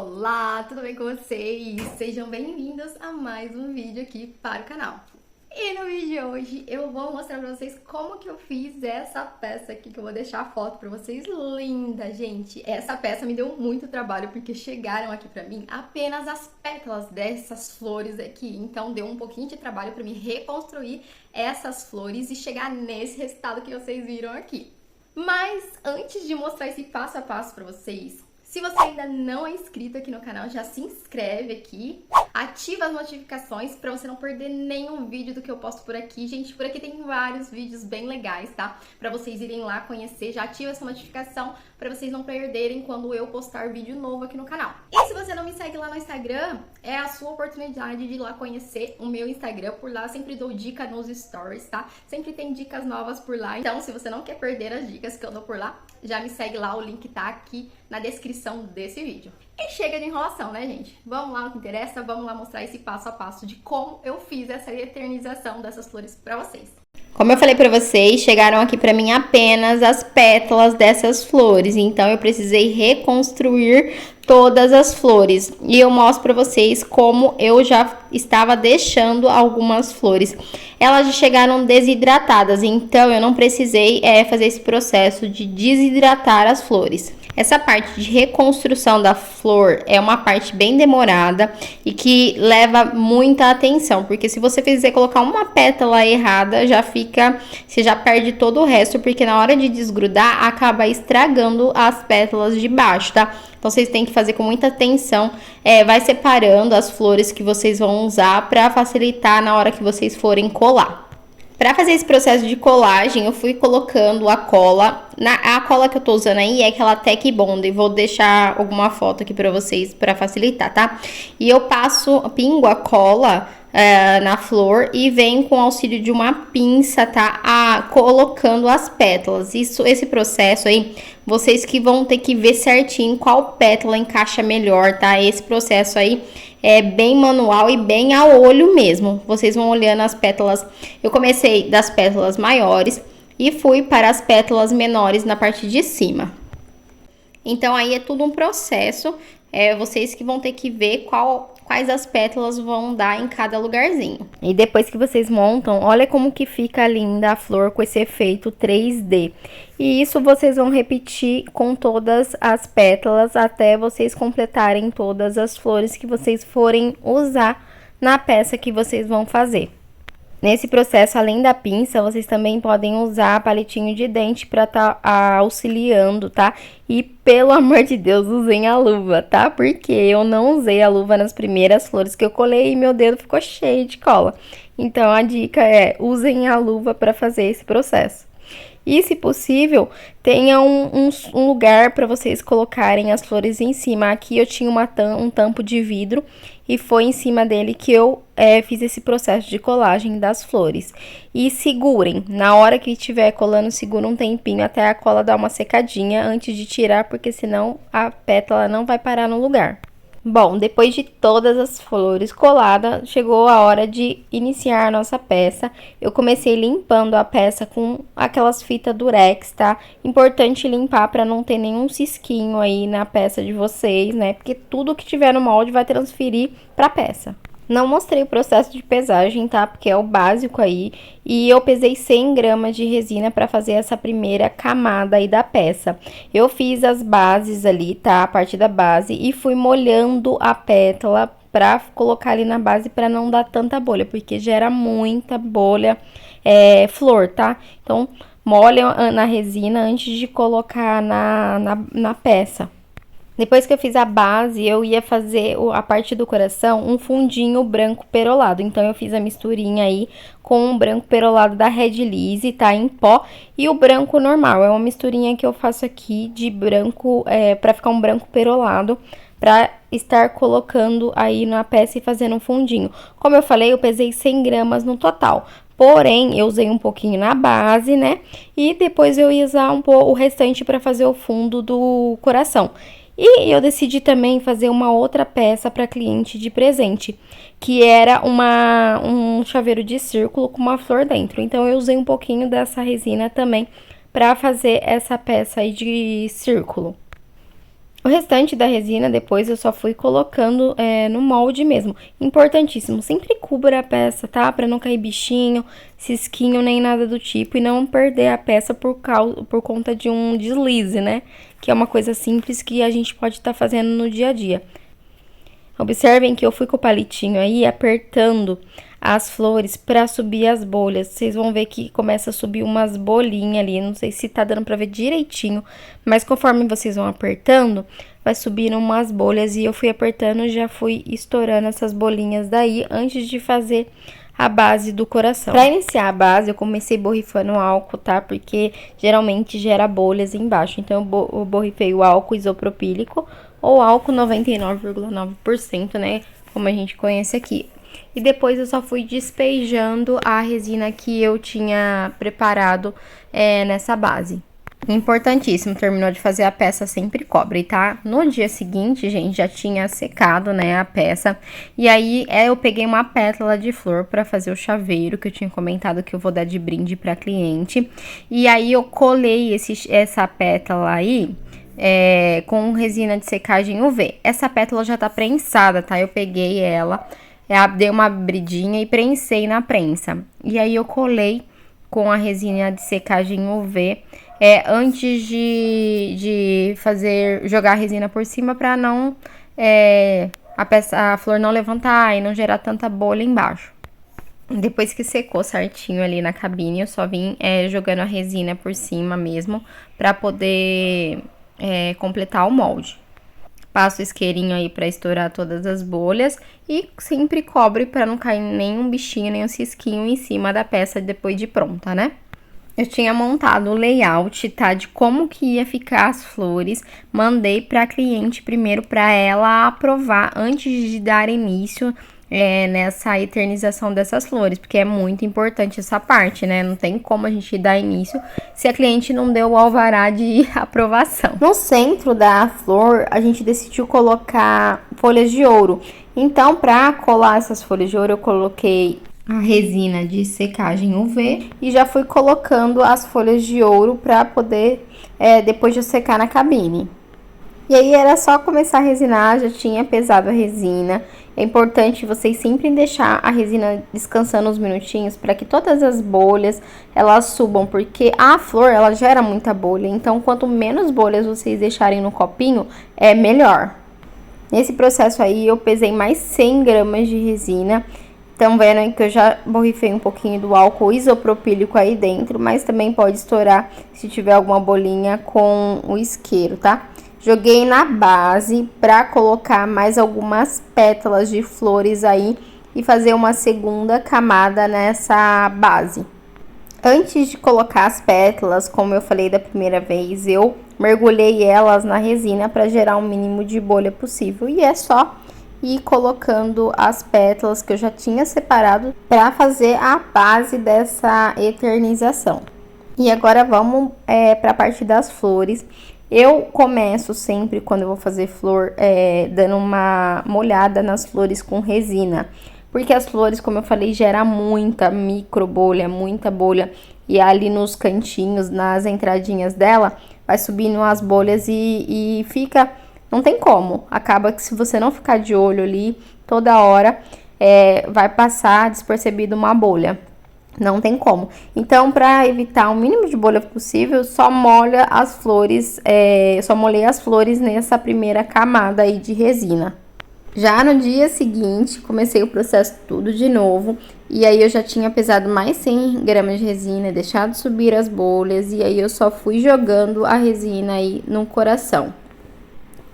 Olá, tudo bem com vocês? Sejam bem-vindos a mais um vídeo aqui para o canal. E no vídeo de hoje eu vou mostrar pra vocês como que eu fiz essa peça aqui, que eu vou deixar a foto pra vocês. Linda, gente! Essa peça me deu muito trabalho, porque chegaram aqui pra mim apenas as pétalas dessas flores aqui. Então deu um pouquinho de trabalho pra mim reconstruir essas flores e chegar nesse resultado que vocês viram aqui. Mas antes de mostrar esse passo a passo pra vocês, se você ainda não é inscrito aqui no canal, já se inscreve aqui, ativa as notificações para você não perder nenhum vídeo do que eu posto por aqui. Gente, por aqui tem vários vídeos bem legais, tá? Para vocês irem lá conhecer, já ativa essa notificação para vocês não perderem quando eu postar vídeo novo aqui no canal. E se você não me segue lá no Instagram, é a sua oportunidade de ir lá conhecer o meu Instagram. Por lá eu sempre dou dica nos stories, tá? Sempre tem dicas novas por lá. Então, se você não quer perder as dicas que eu dou por lá, já me segue lá, o link tá aqui na descrição desse vídeo. E chega de enrolação, né, gente? Vamos lá no que interessa, vamos lá mostrar esse passo a passo de como eu fiz essa eternização dessas flores pra vocês. Como eu falei pra vocês, chegaram aqui pra mim apenas as pétalas dessas flores, então eu precisei reconstruir todas as flores. E eu mostro pra vocês como eu já estava deixando algumas flores. Elas já chegaram desidratadas, então eu não precisei fazer esse processo de desidratar as flores. Essa parte de reconstrução da flor é uma parte bem demorada e que leva muita atenção, porque se você fizer colocar uma pétala errada, você já perde todo o resto, porque na hora de desgrudar acaba estragando as pétalas de baixo, tá? Então vocês têm que fazer com muita atenção, vai separando as flores que vocês vão usar para facilitar na hora que vocês forem colar. Para fazer esse processo de colagem, eu fui colocando a cola. A cola que eu tô usando aí é aquela Tech Bond. Vou deixar alguma foto aqui para vocês para facilitar, tá? E eu pingo a cola na flor e venho com o auxílio de uma pinça, tá? Colocando as pétalas. Esse processo aí, vocês que vão ter que ver certinho qual pétala encaixa melhor, tá? Esse processo aí é bem manual e bem a olho mesmo. Vocês vão olhando as pétalas. Eu comecei das pétalas maiores e fui para as pétalas menores na parte de cima. Então aí é tudo um processo. Vocês que vão ter que ver quais as pétalas vão dar em cada lugarzinho. E depois que vocês montam, olha como que fica linda a flor com esse efeito 3D. E isso vocês vão repetir com todas as pétalas até vocês completarem todas as flores que vocês forem usar na peça que vocês vão fazer. Nesse processo, além da pinça, vocês também podem usar palitinho de dente para tá auxiliando, tá? E, pelo amor de Deus, usem a luva, tá? Porque eu não usei a luva nas primeiras flores que eu colei e meu dedo ficou cheio de cola. Então, a dica é, usem a luva para fazer esse processo. E, se possível, tenha um lugar para vocês colocarem as flores em cima. Aqui eu tinha um tampo de vidro e foi em cima dele que eu fiz esse processo de colagem das flores. E segurem, na hora que estiver colando, segura um tempinho até a cola dar uma secadinha antes de tirar, porque senão a pétala não vai parar no lugar. Bom, depois de todas as flores coladas, chegou a hora de iniciar a nossa peça. Eu comecei limpando a peça com aquelas fitas durex, tá? Importante limpar para não ter nenhum cisquinho aí na peça de vocês, né? Porque tudo que tiver no molde vai transferir para a peça. Não mostrei o processo de pesagem, tá? Porque é o básico aí. E eu pesei 100 gramas de resina para fazer essa primeira camada aí da peça. Eu fiz as bases ali, tá? A parte da base. E fui molhando a pétala para colocar ali na base para não dar tanta bolha. Porque gera muita bolha, flor, tá? Então, molha na resina antes de colocar na peça. Depois que eu fiz a base, eu ia fazer a parte do coração, um fundinho branco perolado. Então, eu fiz a misturinha aí com o branco perolado da Red Lise, tá? Em pó. E o branco normal. É uma misturinha que eu faço aqui de branco, pra ficar um branco perolado. Pra estar colocando aí na peça e fazendo um fundinho. Como eu falei, eu pesei 100 gramas no total. Porém, eu usei um pouquinho na base, né? E depois eu ia usar o restante pra fazer o fundo do coração. E eu decidi também fazer uma outra peça para cliente de presente, que era um chaveiro de círculo com uma flor dentro. Então, eu usei um pouquinho dessa resina também para fazer essa peça aí de círculo. O restante da resina, depois eu só fui colocando no molde mesmo. Importantíssimo, sempre cubra a peça, tá? Pra não cair bichinho, cisquinho, nem nada do tipo. E não perder a peça por conta de um deslize, né? Que é uma coisa simples que a gente pode estar fazendo no dia a dia. Observem que eu fui com o palitinho aí, apertando as flores pra subir as bolhas. Vocês vão ver que começa a subir umas bolinhas ali. Não sei se tá dando pra ver direitinho, mas conforme vocês vão apertando, vai subindo umas bolhas. E eu fui apertando e já fui estourando essas bolinhas daí antes de fazer a base do coração. Pra iniciar a base, eu comecei borrifando álcool, tá? Porque geralmente gera bolhas embaixo. Então, eu borrifei o álcool isopropílico ou álcool 99,9%, né? Como a gente conhece aqui. E depois eu só fui despejando a resina que eu tinha preparado nessa base. Importantíssimo, terminou de fazer a peça, sempre cobre, tá? No dia seguinte, gente, já tinha secado, né, a peça. E aí, eu peguei uma pétala de flor pra fazer o chaveiro, que eu tinha comentado que eu vou dar de brinde pra cliente. E aí, eu colei essa pétala aí com resina de secagem UV. Essa pétala já tá prensada, tá? Eu peguei ela, dei uma abridinha e prensei na prensa. E aí, eu colei com a resina de secagem UV antes de jogar a resina por cima para não a flor não levantar e não gerar tanta bolha embaixo. Depois que secou certinho ali na cabine, eu só vim jogando a resina por cima mesmo para poder completar o molde. Passo o isqueirinho aí para estourar todas as bolhas e sempre cobre para não cair nenhum bichinho, nenhum cisquinho em cima da peça depois de pronta, né? Eu tinha montado o layout, tá? De como que ia ficar as flores. Mandei pra cliente primeiro pra ela aprovar antes de dar início nessa eternização dessas flores. Porque é muito importante essa parte, né? Não tem como a gente dar início se a cliente não deu o alvará de aprovação. No centro da flor, a gente decidiu colocar folhas de ouro. Então, pra colar essas folhas de ouro, eu coloquei a resina de secagem UV e já fui colocando as folhas de ouro para poder depois de secar na cabine. E aí era só começar a resinar, já tinha pesado a resina. É importante vocês sempre deixar a resina descansando uns minutinhos para que todas as bolhas elas subam, porque a flor ela gera muita bolha, então quanto menos bolhas vocês deixarem no copinho, é melhor. Nesse processo aí eu pesei mais 100 gramas de resina. Estão vendo aí que eu já borrifei um pouquinho do álcool isopropílico aí dentro, mas também pode estourar se tiver alguma bolinha com o isqueiro, tá? Joguei na base pra colocar mais algumas pétalas de flores aí e fazer uma segunda camada nessa base. Antes de colocar as pétalas, como eu falei da primeira vez, eu mergulhei elas na resina para gerar o mínimo de bolha possível. E é só ir colocando as pétalas que eu já tinha separado para fazer a base dessa eternização. E agora vamos para a parte das flores. Eu começo sempre, quando eu vou fazer flor, dando uma molhada nas flores com resina. Porque as flores, como eu falei, gera muita micro bolha, muita bolha. E ali nos cantinhos, nas entradinhas dela, vai subindo as bolhas e fica... Não tem como, acaba que se você não ficar de olho ali, toda hora vai passar despercebido uma bolha. Não tem como. Então, para evitar o mínimo de bolha possível, só molha as flores, só molhei as flores nessa primeira camada aí de resina. Já no dia seguinte, comecei o processo tudo de novo. E aí eu já tinha pesado mais 100 gramas de resina, deixado subir as bolhas. E aí eu só fui jogando a resina aí no coração.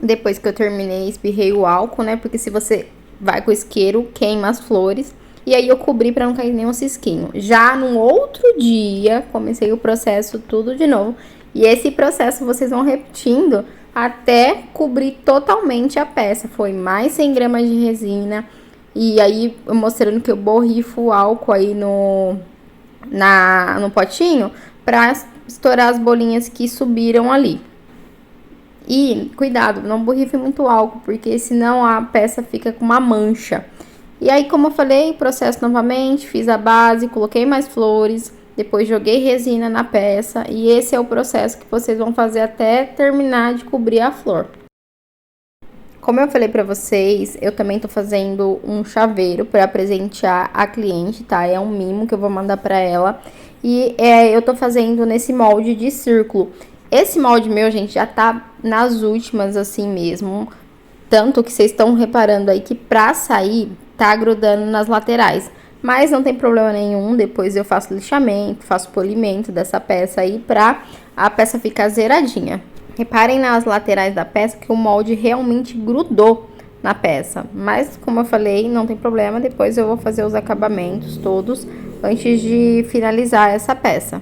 Depois que eu terminei, espirrei o álcool, né? Porque se você vai com isqueiro, queima as flores. E aí eu cobri pra não cair nenhum cisquinho. Já no outro dia, comecei o processo tudo de novo. E esse processo vocês vão repetindo até cobrir totalmente a peça. Foi mais 100 gramas de resina. E aí, mostrando que eu borrifo o álcool aí no potinho pra estourar as bolinhas que subiram ali. E, cuidado, não borrife muito álcool, porque senão a peça fica com uma mancha. E aí, como eu falei, processo novamente, fiz a base, coloquei mais flores, depois joguei resina na peça. E esse é o processo que vocês vão fazer até terminar de cobrir a flor. Como eu falei pra vocês, eu também tô fazendo um chaveiro pra presentear a cliente, tá? É um mimo que eu vou mandar pra ela. E eu tô fazendo nesse molde de círculo. Esse molde meu, gente, já tá nas últimas assim mesmo. Tanto que vocês estão reparando aí que pra sair, tá grudando nas laterais. Mas não tem problema nenhum, depois eu faço lixamento, faço polimento dessa peça aí pra a peça ficar zeradinha. Reparem nas laterais da peça que o molde realmente grudou na peça. Mas, como eu falei, não tem problema, depois eu vou fazer os acabamentos todos antes de finalizar essa peça.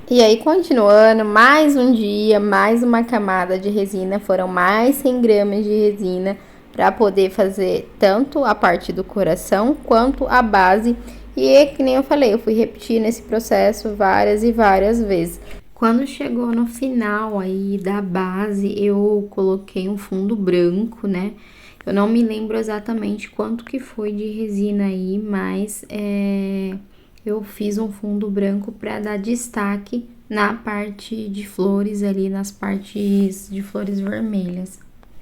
E aí, continuando, mais um dia, mais uma camada de resina, foram mais 100 gramas de resina para poder fazer tanto a parte do coração quanto a base. E que nem eu falei, eu fui repetir nesse processo várias e várias vezes. Quando chegou no final aí da base, eu coloquei um fundo branco, né? Eu não me lembro exatamente quanto que foi de resina aí, mas eu fiz um fundo branco para dar destaque na parte de flores ali, nas partes de flores vermelhas.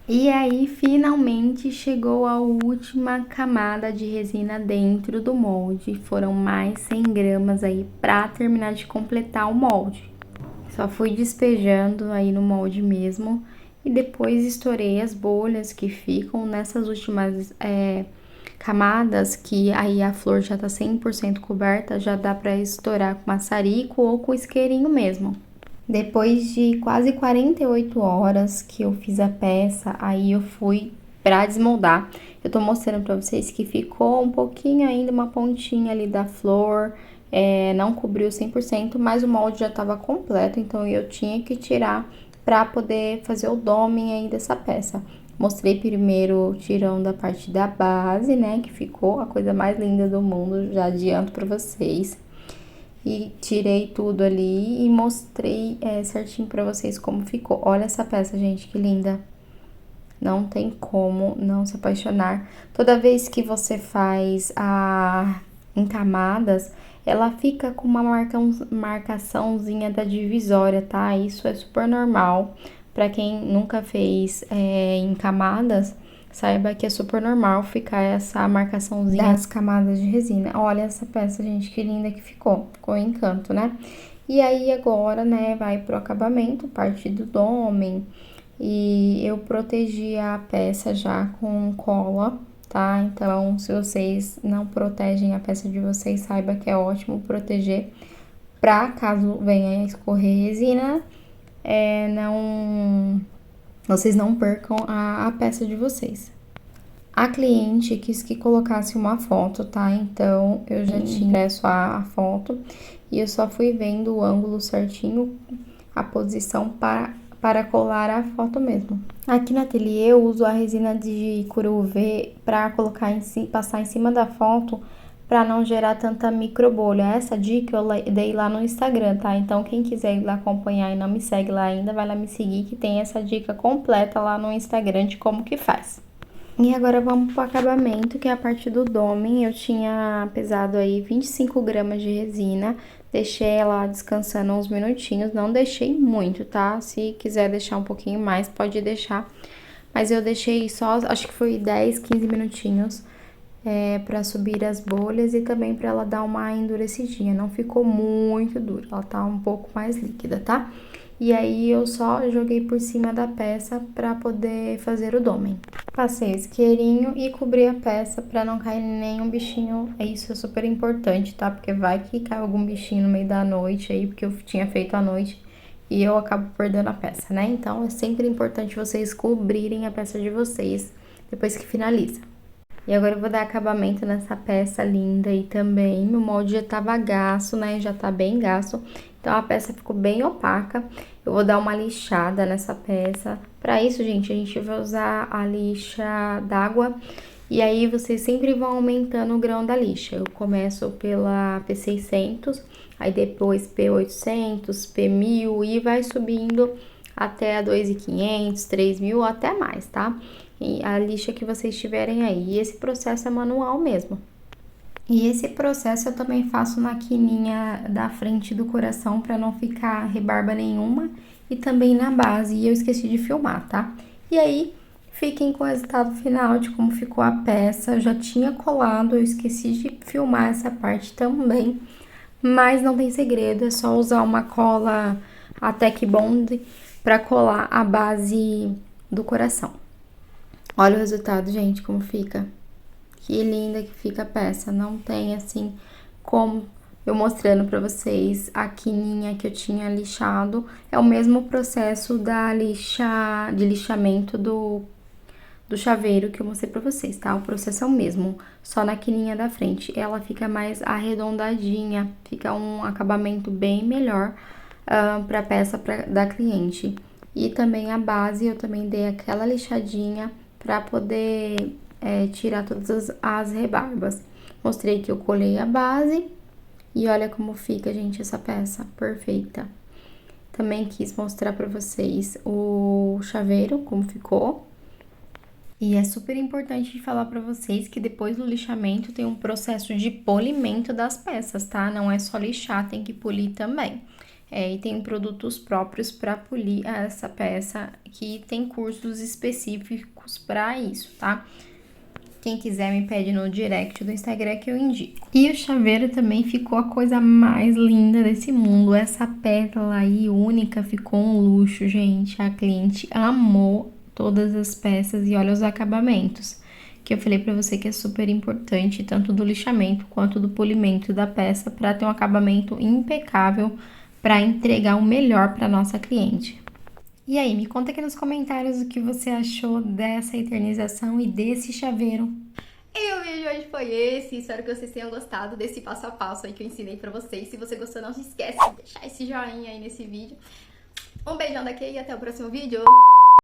E aí, finalmente, chegou a última camada de resina dentro do molde. Foram mais 100 gramas aí para terminar de completar o molde. Só fui despejando aí no molde mesmo e depois estourei as bolhas que ficam nessas últimas camadas, que aí a flor já tá 100% coberta, já dá pra estourar com maçarico ou com isqueirinho mesmo. Depois de quase 48 horas que eu fiz a peça, aí eu fui pra desmoldar. Eu tô mostrando pra vocês que ficou um pouquinho ainda, uma pontinha ali da flor, não cobriu 100%, mas o molde já tava completo, então eu tinha que tirar pra poder fazer o domem aí dessa peça. Mostrei primeiro tirando a parte da base, né, que ficou a coisa mais linda do mundo, já adianto pra vocês. E tirei tudo ali e mostrei certinho pra vocês como ficou. Olha essa peça, gente, que linda. Não tem como não se apaixonar. Toda vez que você faz em camadas, ela fica com uma marcaçãozinha da divisória, tá? Isso é super normal. Pra quem nunca fez em camadas, saiba que é super normal ficar essa marcaçãozinha das camadas de resina. Olha essa peça, gente, que linda que ficou. Ficou um encanto, né? E aí agora, né, vai pro acabamento, parte do domem. E eu protegi a peça já com cola, tá? Então, se vocês não protegem a peça de vocês, saiba que é ótimo proteger pra caso venha a escorrer resina, vocês não percam a peça de vocês. A cliente quis que colocasse uma foto, tá? Então, eu já tinha impresso a foto e eu só fui vendo o ângulo certinho, a posição para colar a foto mesmo. Aqui no ateliê eu uso a resina de cura UV para colocar passar em cima da foto para não gerar tanta microbolha. Essa dica eu dei lá no Instagram, tá? Então quem quiser ir lá acompanhar e não me segue lá ainda, vai lá me seguir que tem essa dica completa lá no Instagram de como que faz. E agora vamos pro acabamento, que é a parte do domem. Eu tinha pesado aí 25 gramas de resina, deixei ela descansando uns minutinhos, não deixei muito, tá? Se quiser deixar um pouquinho mais, pode deixar. Mas eu deixei só, acho que foi 10, 15 minutinhos pra subir as bolhas e também pra ela dar uma endurecidinha. Não ficou muito dura, ela tá um pouco mais líquida, tá? E aí eu só joguei por cima da peça pra poder fazer o domem. Passei o isqueirinho e cobri a peça pra não cair nenhum bichinho. Isso é super importante, tá? Porque vai que cai algum bichinho no meio da noite aí, porque eu tinha feito à noite e eu acabo perdendo a peça, né? Então é sempre importante vocês cobrirem a peça de vocês depois que finaliza. E agora eu vou dar acabamento nessa peça linda aí também. O molde já tá bagaço, né? Já tá bem gasto. Então a peça ficou bem opaca. Eu vou dar uma lixada nessa peça. Pra isso, gente, a gente vai usar a lixa d'água. E aí vocês sempre vão aumentando o grão da lixa. Eu começo pela P600, aí depois P800, P1000 e vai subindo até a 2.500, 3.000, até mais, tá? E a lixa que vocês tiverem aí. E esse processo é manual mesmo. E esse processo eu também faço na quininha da frente do coração para não ficar rebarba nenhuma e também na base. E eu esqueci de filmar, tá? E aí, Fiquem com o resultado final de como ficou a peça. Eu já tinha colado, eu esqueci de filmar essa parte também. Mas não tem segredo, é só usar uma cola Tech Bond para colar a base do coração. Olha o resultado, gente, como fica. Que linda que fica a peça. Não tem assim como eu mostrando pra vocês a quininha que eu tinha lixado. É o mesmo processo de lixamento do chaveiro que eu mostrei pra vocês, tá? O processo é o mesmo, só na quininha da frente. Ela fica mais arredondadinha, fica um acabamento bem melhor pra peça da cliente. E também a base, eu também dei aquela lixadinha pra poder tirar todas as rebarbas. Mostrei que eu colei a base e olha como fica, gente, essa peça perfeita. Também quis mostrar pra vocês o chaveiro, como ficou. E é super importante falar pra vocês que depois do lixamento tem um processo de polimento das peças, tá? Não é só lixar, tem que polir também. E tem produtos próprios para polir essa peça, que tem cursos específicos para isso, tá? Quem quiser me pede no direct do Instagram que eu indico. E o chaveiro também ficou a coisa mais linda desse mundo. Essa pétala aí única ficou um luxo, gente. A cliente amou todas as peças e olha os acabamentos. Que eu falei pra você que é super importante, tanto do lixamento quanto do polimento da peça, para ter um acabamento impecável, para entregar o melhor para nossa cliente. E aí, me conta aqui nos comentários o que você achou dessa eternização e desse chaveiro. E o vídeo de hoje foi esse, espero que vocês tenham gostado desse passo a passo aí que eu ensinei pra vocês. Se você gostou, não se esquece de deixar esse joinha aí nesse vídeo. Um beijão daqui e até o próximo vídeo.